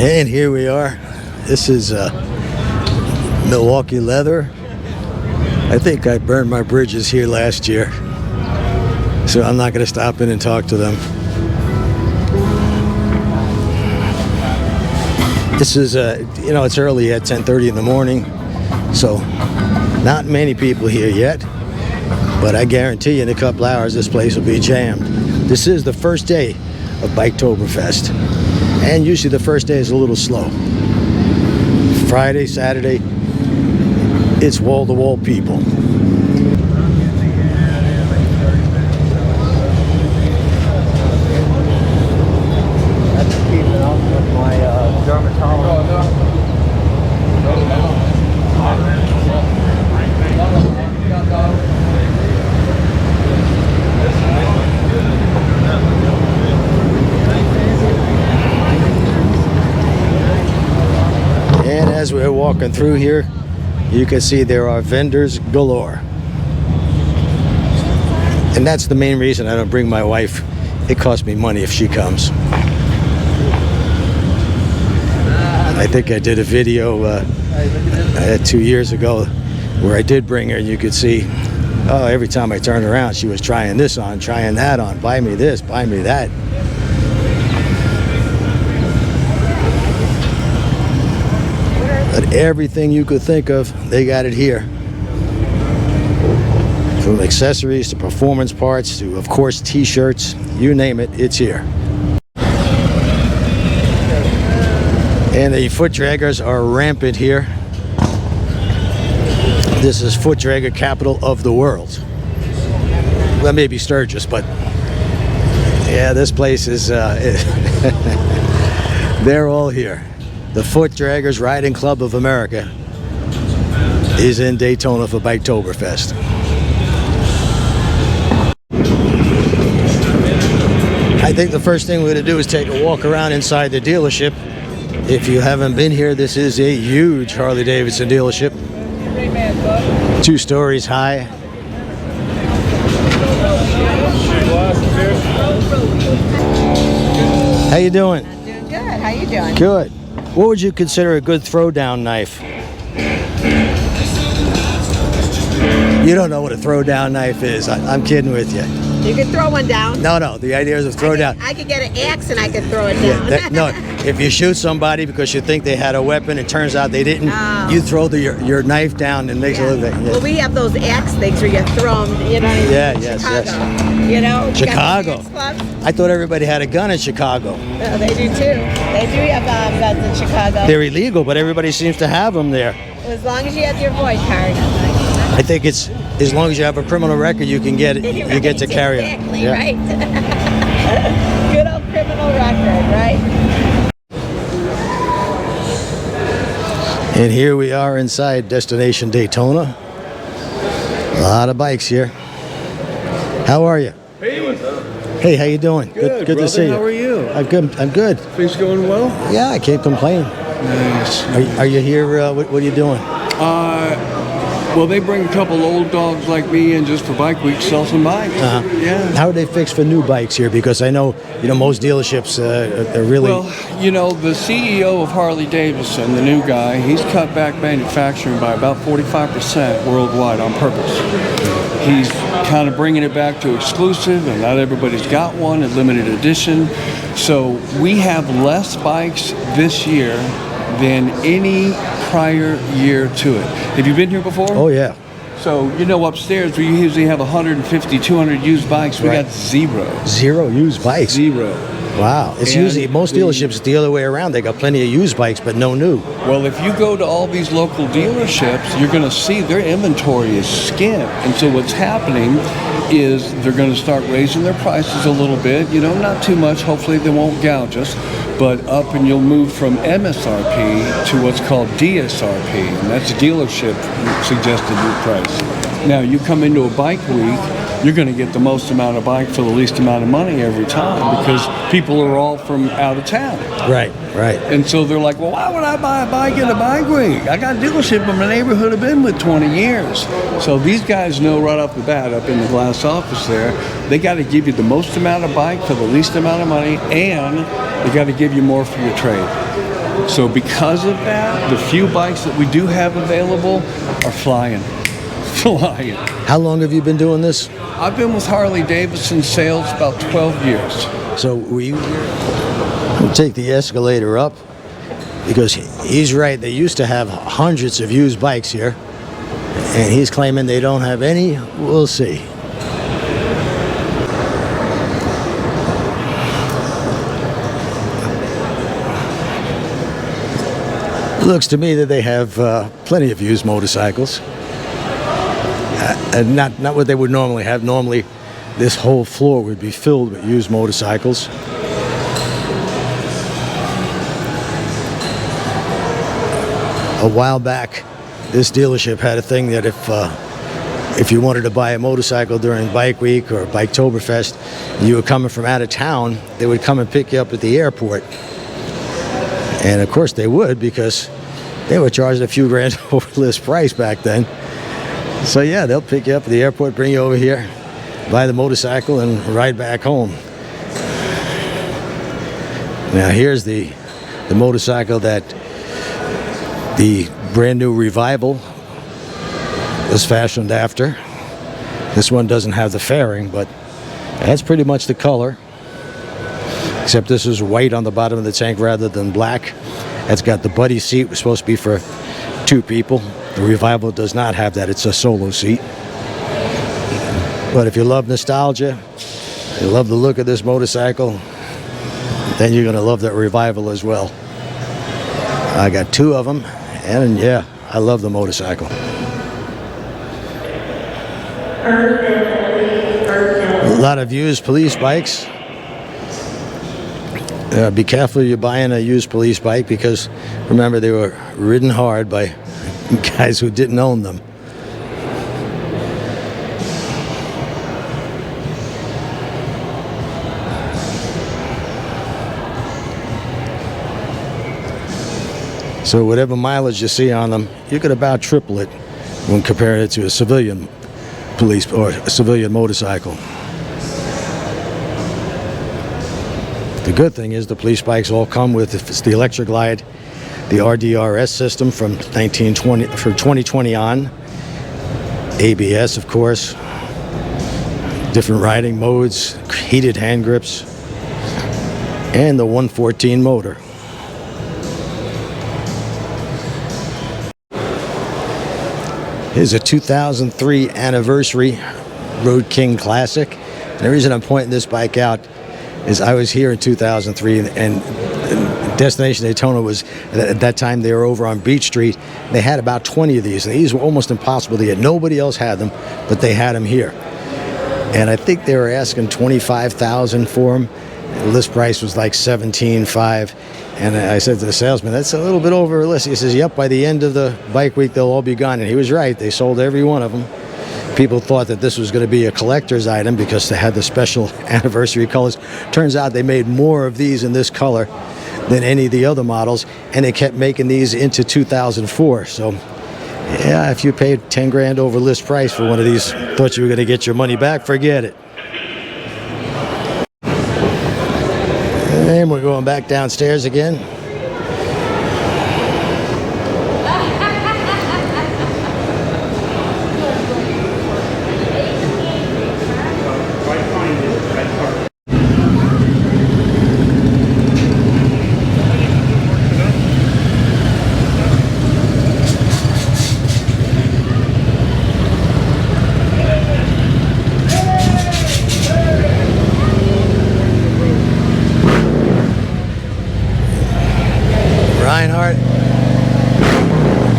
And here we are. This is Milwaukee leather. I think I burned my bridges here last year, so I'm not going to stop in and talk to them. This is, you know, it's early at 10:30 in the morning, so not many people here yet, but I guarantee you in a couple hours this place will be jammed. This is the first day of Biketoberfest, and usually the first day is a little slow. Friday, Saturday, it's wall-to-wall people. That's keeping up with my dermatologist. And as we're walking through here, you can see there are vendors galore. And that's the main reason I don't bring my wife. It costs me money if she comes. I think I did a video 2 years ago where I did bring her, and you could see, oh, every time I turned around, she was trying this on, trying that on, buy me this, buy me that. But everything you could think of, they got it here. From accessories to performance parts to, of course, t-shirts, you name it, it's here. And the foot draggers are rampant here. This is foot dragger capital of the world. Well, maybe Sturgis, but yeah, this place is, they're all here. The Foot Draggers Riding Club of America is in Daytona for Biketoberfest. I think the first thing we're going to do is take a walk around inside the dealership. If you haven't been here, this is a huge Harley-Davidson dealership. 2 stories high. How you doing? I'm doing good. How you doing? Good. What would you consider a good throwdown knife? You don't know what a throwdown knife is. I'm kidding with you. You can throw one down. No. The idea is a throwdown. I could get an axe and I could throw it down. Yeah, no, if you shoot somebody because you think they had a weapon, it turns out they didn't. Oh. You throw your knife down and makes a little bit. Yeah. Well, we have those axe things where you throw them. You know. Yeah. Yes. You know. You Chicago. got the axe clubs? I thought everybody had a gun in Chicago. Oh, they do too. They do have guns in Chicago. They're illegal, but everybody seems to have them there. As long as you have your void card. I think it's as long as you have a criminal record, you can get it. You get to carry it. Exactly, right. Good old criminal record, right? And here we are inside Destination Daytona. A lot of bikes here. How are you? Hey, what's up? Hey, how you doing? Good to see you. How are you? I'm good. Things going well? Yeah, I can't complain. Nice. Are you here? What are you doing? Well, they bring a couple old dogs like me in just for bike week, sell some bikes. Yeah. How are they fixed for new bikes here? Because I know, most dealerships are really... Well, the CEO of Harley Davidson, the new guy, he's cut back manufacturing by about 45% worldwide on purpose. He's kind of bringing it back to exclusive, and not everybody's got one, a limited edition. So we have less bikes this year than any prior year to it. Have you been here before? Oh, yeah. So, upstairs we usually have 150, 200 used bikes. We Right. got zero. Zero used bikes? Zero. Wow. It's And usually, most dealerships, it's the other way around. They got plenty of used bikes, but no new. Well, if you go to all these local dealerships, you're going to see their inventory is skint. And so what's happening is they're going to start raising their prices a little bit. Not too much. Hopefully they won't gouge us. But up, and you'll move from MSRP to what's called DSRP. And that's a dealership suggested new price. Now, you come into a bike week, you're going to get the most amount of bike for the least amount of money every time because people are all from out of town. Right. And so they're like, well, why would I buy a bike at a bike week? I got a dealership in my neighborhood I've been with 20 years. So these guys know right off the bat up in the glass office there, they got to give you the most amount of bike for the least amount of money, and they got to give you more for your trade. So because of that, the few bikes that we do have available are flying. Flying. How long have you been doing this? I've been with Harley Davidson sales about 12 years. So we'll take the escalator up, because he's right. They used to have hundreds of used bikes here, and he's claiming they don't have any. We'll see. It looks to me that they have plenty of used motorcycles. And not what they would normally have. Normally, this whole floor would be filled with used motorcycles. A while back, this dealership had a thing that if you wanted to buy a motorcycle during Bike Week or Biketoberfest, and you were coming from out of town, they would come and pick you up at the airport. And of course they would, because they were charging a few grand over list price back then. So yeah, they'll pick you up at the airport, bring you over here, buy the motorcycle, and ride back home. Now here's the motorcycle that the brand new Revival was fashioned after. This one doesn't have the fairing, but that's pretty much the color, except this is white on the bottom of the tank rather than black. That's got the buddy seat. It was supposed to be for 2 people. The Revival does not have that. It's a solo seat. But if you love nostalgia, you love the look of this motorcycle, then you're going to love that Revival as well. I got 2 of them, and yeah, I love the motorcycle. A lot of used police bikes. Be careful you're buying a used police bike, because remember, they were ridden hard by guys who didn't own them. So whatever mileage you see on them, you could about triple it when comparing it to a civilian police or a civilian motorcycle. The good thing is the police bikes all come with, if it's the Electric Glide, the RDRS system from 2020 on, ABS, of course, different riding modes, heated hand grips, and the 114 motor. Here's a 2003 anniversary Road King Classic. And the reason I'm pointing this bike out is I was here in 2003, and Destination Daytona was, at that time they were over on Beach Street. They had about 20 of these, and these were almost impossible to get. Nobody else had them, but they had them here. And I think they were asking $25,000 for them. The list price was like $17,500. And I said to the salesman, that's a little bit over list. He says, yep, by the end of the bike week, they'll all be gone. And he was right. They sold every one of them. People thought that this was going to be a collector's item because they had the special anniversary colors. Turns out they made more of these in this color than any of the other models, and they kept making these into 2004. So yeah, if you paid 10 grand over list price for one of these, thought you were going to get your money back, forget it. And we're going back downstairs again.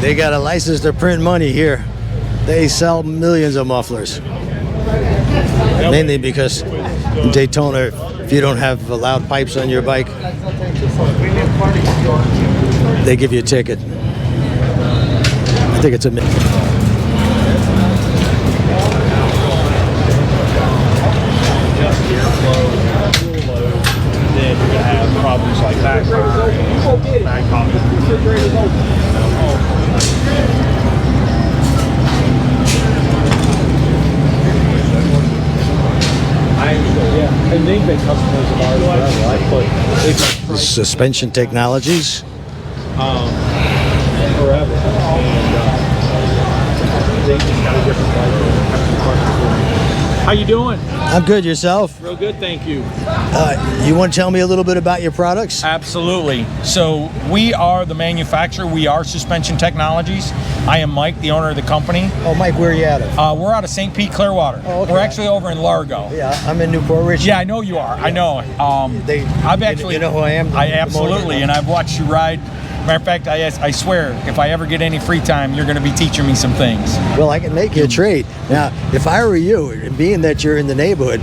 They got a license to print money here. They sell millions of mufflers. Mainly because in Daytona, if you don't have loud pipes on your bike, they give you a ticket. I think it's a minute. Then you're gonna have problems like backfire and back And they've been customers of ours forever. Suspension technologies. forever. And they just got a different life. How you doing? I'm good. Yourself? Real good, thank you. You want to tell me a little bit about your products? Absolutely. So we are the manufacturer. We are Suspension Technologies. I am Mike, the owner of the company. Oh, Mike, where are you out of? We're out of St. Pete, Clearwater. Oh, okay. We're actually over in Largo. Yeah, I'm in Newport Richie. Yeah, I know you are. I know. I've actually. You know who I am? I absolutely, and I've watched you ride. Matter of fact, I swear, if I ever get any free time, you're going to be teaching me some things. Well, I can make you a trade. Now, if I were you, being that you're in the neighborhood,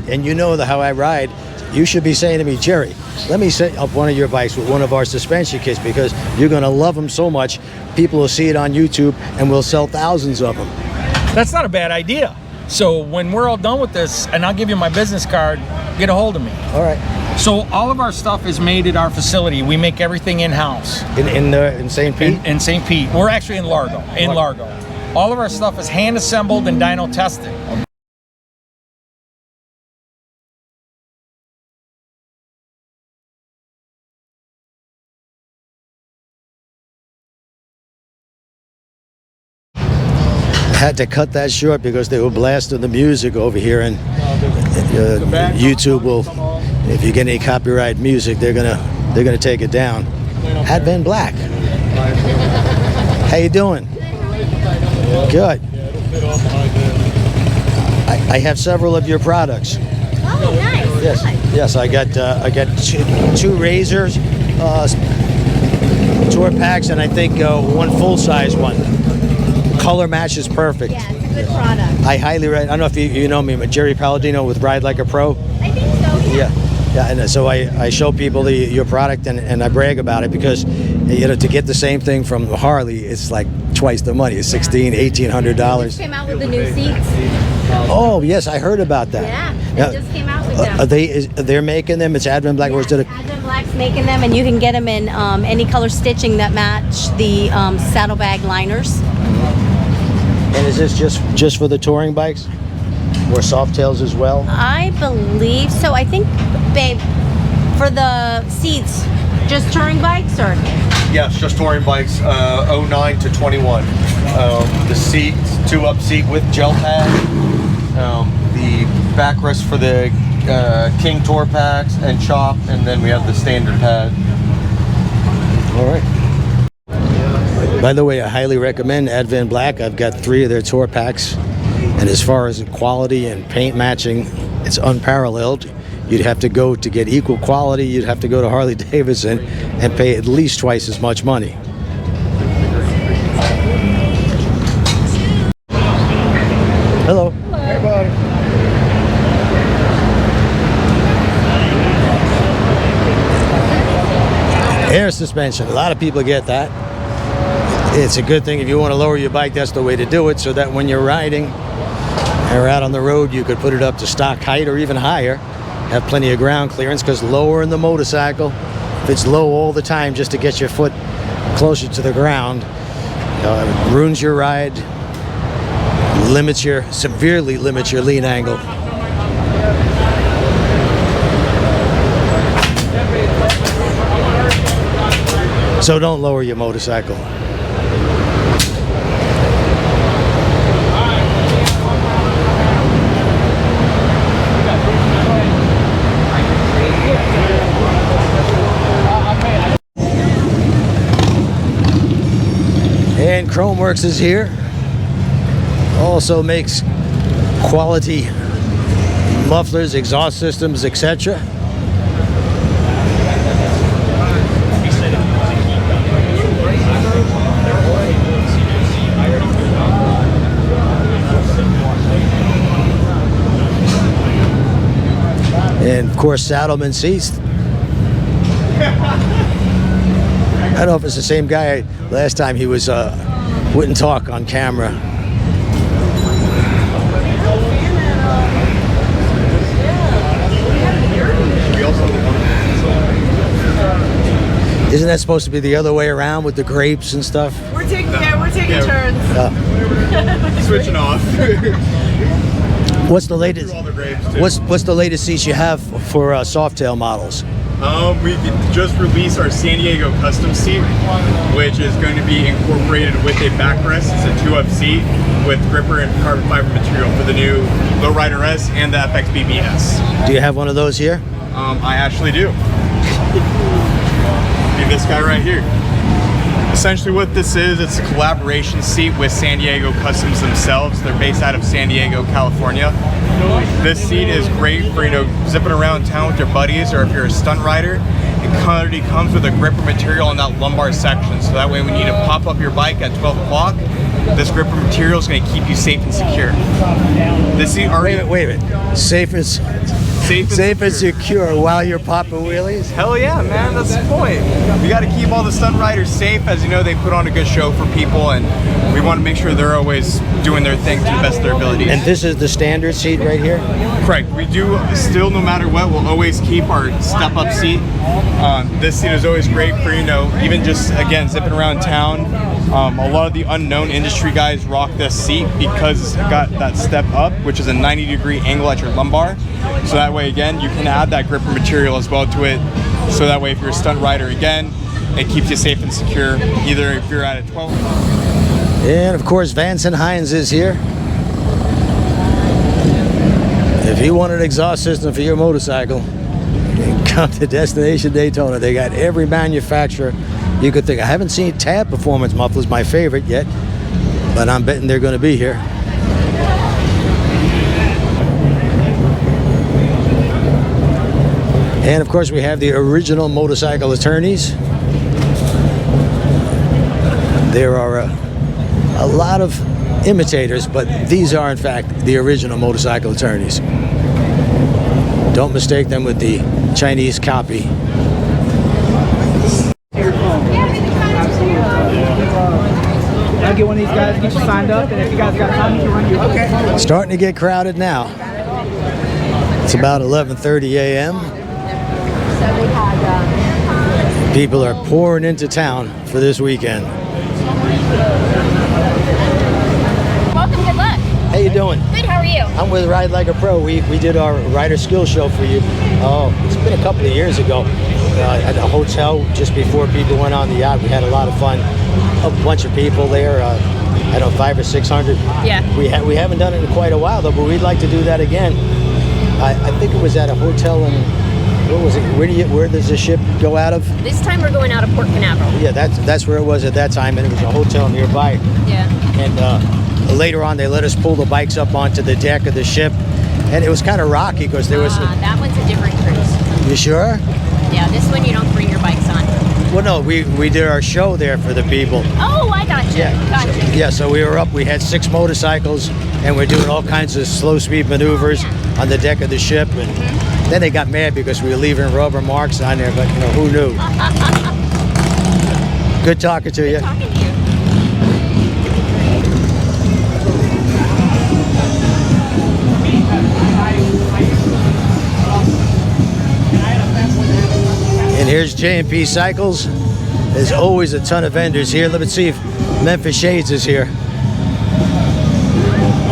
and you know how I ride, you should be saying to me, Jerry, let me set up one of your bikes with one of our suspension kits because you're going to love them so much. People will see it on YouTube, and we'll sell thousands of them. That's not a bad idea. So when we're all done with this, and I'll give you my business card, get a hold of me. All right. So all of our stuff is made at our facility. We make everything in-house. In St. Pete? In St. Pete. We're actually in Largo. All of our stuff is hand-assembled and dyno tested. Had to cut that short because they were blasting the music over here, and YouTube will, if you get any copyright music, they're gonna take it down. Advent Black. How you doing? Good. I have several of your products. Oh, nice. Yes, yes. I got two razors, tour packs, and I think one full-size one. Color match is perfect. Yeah, it's a good product. I highly recommend. I don't know if you know me, but Jerry Palladino with Ride Like a Pro. I think so, yeah. Yeah, and so I show people your product and I brag about it because to get the same thing from Harley, it's like twice the money. It's $1,800. Just came out with the new seats. Oh yes, I heard about that. Yeah, they just came out with them. They're making them. It's Advent Black. Yeah, Advent Black's making them, and you can get them in any color stitching that match the saddlebag liners. And is this just for the touring bikes? Or Softails as well? I believe so. I think, babe, for the seats, just touring bikes or? Yes, just touring bikes, 09 to 21. The seats, 2-up seat with gel pad. The backrest for the King Tour packs and chop, and then we have the standard pad. All right. By the way, I highly recommend Advent Black. I've got 3 of their tour packs, and as far as quality and paint matching, it's unparalleled. You'd have to go to get equal quality. You'd have to go to Harley Davidson and pay at least twice as much money. Hello. Hey, buddy. Air suspension. A lot of people get that. It's a good thing if you want to lower your bike, that's the way to do it, so that when you're riding or out on the road, you could put it up to stock height or even higher. Have plenty of ground clearance, because lower in the motorcycle, if it's low all the time just to get your foot closer to the ground, ruins your ride, severely limits your lean angle. So don't lower your motorcycle. And Chromeworks is here. Also makes quality mufflers, exhaust systems, etc. And of course, Saddlemen seats. I don't know if it's the same guy. Last time he was wouldn't talk on camera. Isn't that supposed to be the other way around with the grapes and stuff? We're taking turns. Switching off. What's the latest? What's the latest seats you have for Softail models? We just released our San Diego custom seat, which is going to be incorporated with a backrest. It's a 2-up seat with gripper and carbon fiber material for the new Lowrider S and the FX BBS. Do you have one of those here? I actually do. Be this guy right here. Essentially what this is, it's a collaboration seat with San Diego Customs themselves. They're based out of San Diego, California. This seat is great for, zipping around town with your buddies, or if you're a stunt rider. It already comes with a gripper material in that lumbar section, so that way when you need to pop up your bike at 12 o'clock, this gripper material is going to keep you safe and secure. This seat already... Wait a minute. Safe and secure while you're popping wheelies? Hell yeah, man, that's the point. We got to keep all the stunt riders safe. As you know, they put on a good show for people, and we want to make sure they're always doing their thing to the best of their abilities. And this is the standard seat right here? Correct. We do still, no matter what, we'll always keep our step-up seat. This seat is always great for, even just, again, zipping around town. A lot of the unknown industry guys rock this seat because it's got that step up, which is a 90-degree angle at your lumbar. So that way, again, you can add that gripper material as well to it. So that way, if you're a stunt rider, again, it keeps you safe and secure, either if you're at a 12. And of course, Vanson Hines is here. If you want an exhaust system for your motorcycle, come to Destination Daytona. They got every manufacturer you could think. I haven't seen Tab Performance mufflers, my favorite, yet, but I'm betting they're going to be here. And of course, we have the original motorcycle attorneys. There are a lot of imitators, but these are in fact the original motorcycle attorneys. Don't mistake them with the Chinese copy. I'll get one of these guys, get you signed up, and if you guys got time, you can run your... Okay. Starting to get crowded now. It's about 11:30 a.m. People are pouring into town for this weekend. Welcome, good luck. How you doing? Good, how are you? I'm with Ride Like a Pro. We did our rider skill show for you. Oh, it's been a couple of years ago at a hotel just before people went on the yacht. We had a lot of fun. A bunch of people there. I don't know, 500 or 600. Yeah. We haven't done it in quite a while though, but we'd like to do that again. I think it was at a hotel in, what was it? Where does the ship go out of? This time we're going out of Port Canaveral. Yeah, that's where it was at that time, and it was a hotel nearby. Yeah. And later on, they let us pull the bikes up onto the deck of the ship, and it was kind of rocky because there was. That one's a different cruise. You sure? Yeah, this one you don't bring your bikes on. Well, no, we did our show there for the people. Oh, I got you. Yeah. Gotcha. Yeah, so we were up. We had 6 motorcycles, and we're doing all kinds of slow speed maneuvers on the deck of the ship. And then they got mad because we were leaving rubber marks on there, but who knew? Good talking to you. Good talking to you. And here's J&P Cycles. There's always a ton of vendors here. Let's see if Memphis Shades is here.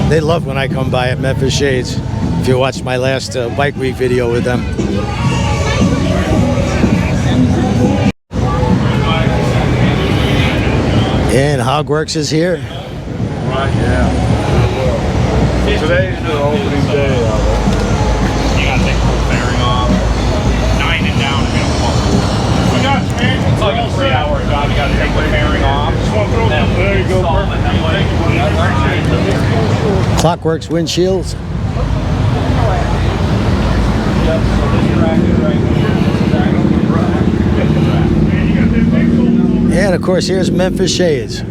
They love when I come by at Memphis Shades. If you watched my last Bike Week video with them. And Hogworks is here. Right, yeah. Today's the opening day of it. You gotta take the whole bearing off. 9 and down to get a pump. We got it, man. It's like a 3-hour job. You gotta take the bearing off. There you go, perfect. Clockworks windshields. And of course, here's Memphis Shades.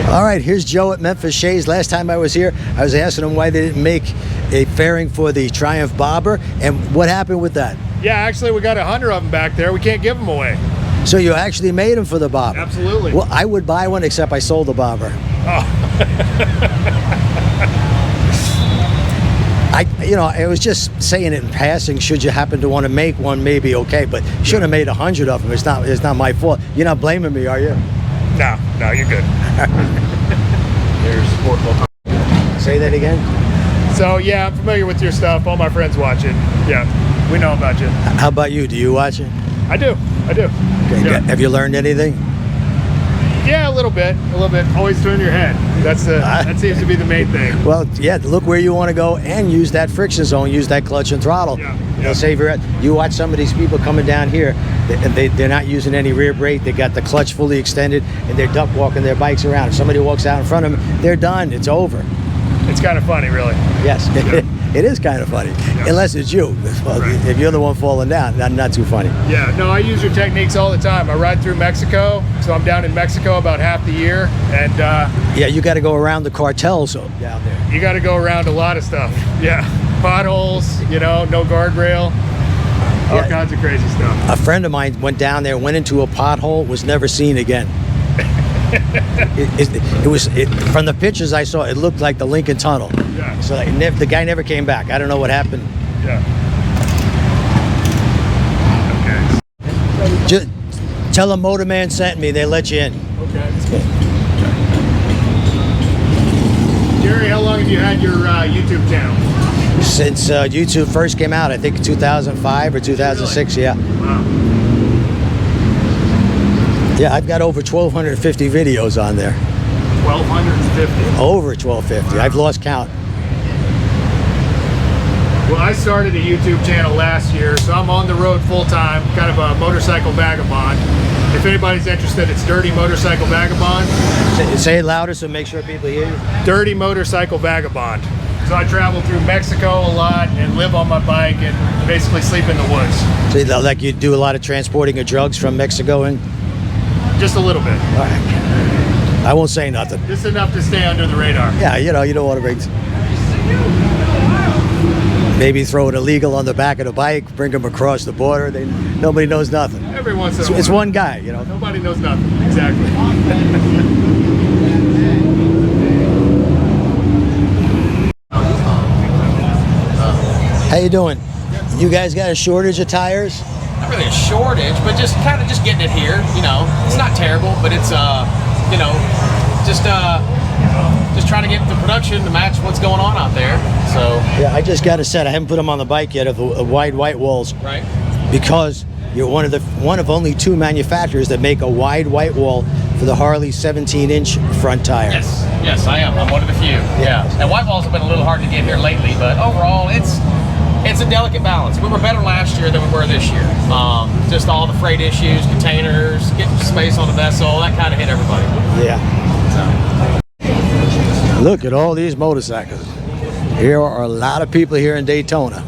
All right, here's Joe at Memphis Shades. Last time I was here, I was asking him why they didn't make a fairing for the Triumph Bobber, and what happened with that? Yeah, actually, we got 100 of them back there. We can't give them away. So you actually made them for the Bobber? Absolutely. Well, I would buy one, except I sold the Bobber. Oh. I was just saying it in passing. Should you happen to want to make one, maybe okay, but you should have made 100 of them. It's not my fault. You're not blaming me, are you? No, you're good. They're supporting local. Say that again. So yeah, I'm familiar with your stuff. All my friends watch it. Yeah, we know about you. How about you? Do you watch it? I do. Okay. Yeah. Have you learned anything? Yeah, a little bit. Always turn your head. That seems to be the main thing. Well, yeah, look where you want to go and use that friction zone, use that clutch and throttle. Yeah, It'll save your head. You watch some of these people coming down here, they're not using any rear brake. They got the clutch fully extended and they're duck walking their bikes around. If somebody walks out in front of them, they're done. It's over. It's kind of funny, really. Yes, it is kind of funny, unless it's you. Well, Right. If you're the one falling down, not too funny. Yeah, no, I use your techniques all the time. I ride through Mexico, so I'm down in Mexico about half the year, and Yeah, you got to go around the cartels down there. you got to go around a lot of stuff. Yeah, potholes, no guardrail, all kinds of crazy stuff. A friend of mine went down there, went into a pothole, was never seen again. It was from the pictures I saw. It looked like the Lincoln Tunnel. Yeah. So the guy never came back. I don't know what happened. Yeah. Okay. Just tell them Motorman sent me. They let you in. Okay. Jerry, how long have you had your YouTube channel? Since YouTube first came out, I think 2005 or 2006. Yeah. Wow. Yeah, I've got over 1,250 videos on there. 1,250. Over 1,250. I've lost count. Well, I started a YouTube channel last year, so I'm on the road full time, kind of a motorcycle vagabond. If anybody's interested, it's Dirty Motorcycle Vagabond. Say it louder so make sure people hear you. Dirty Motorcycle Vagabond. So I travel through Mexico a lot and live on my bike and basically sleep in the woods. So like you do a lot of transporting of drugs from Mexico and. Just a little bit. All right. I won't say nothing. Just enough to stay under the radar. Yeah, you don't want to bring. Maybe throw it illegal on the back of the bike, bring them across the border. Nobody knows nothing. Every once in a while. It's one guy, Nobody knows nothing. Exactly. How you doing? You guys got a shortage of tires? Not really a shortage, but just kind of just getting it here. It's not terrible, but it's just trying to get the production to match what's going on out there. So Yeah, I just got a set. I haven't put them on the bike yet of wide white walls. right. Because you're one of only two manufacturers that make a wide white wall for the Harley 17-inch front tire. Yes, I am. I'm one of the few. Yeah. And white walls have been a little hard to get here lately, but overall, it's a delicate balance. We were better last year than we were this year. Just all the freight issues, containers, getting space on the vessel, that kind of hit everybody. Yeah. Look at all these motorcycles. Here are a lot of people here in Daytona.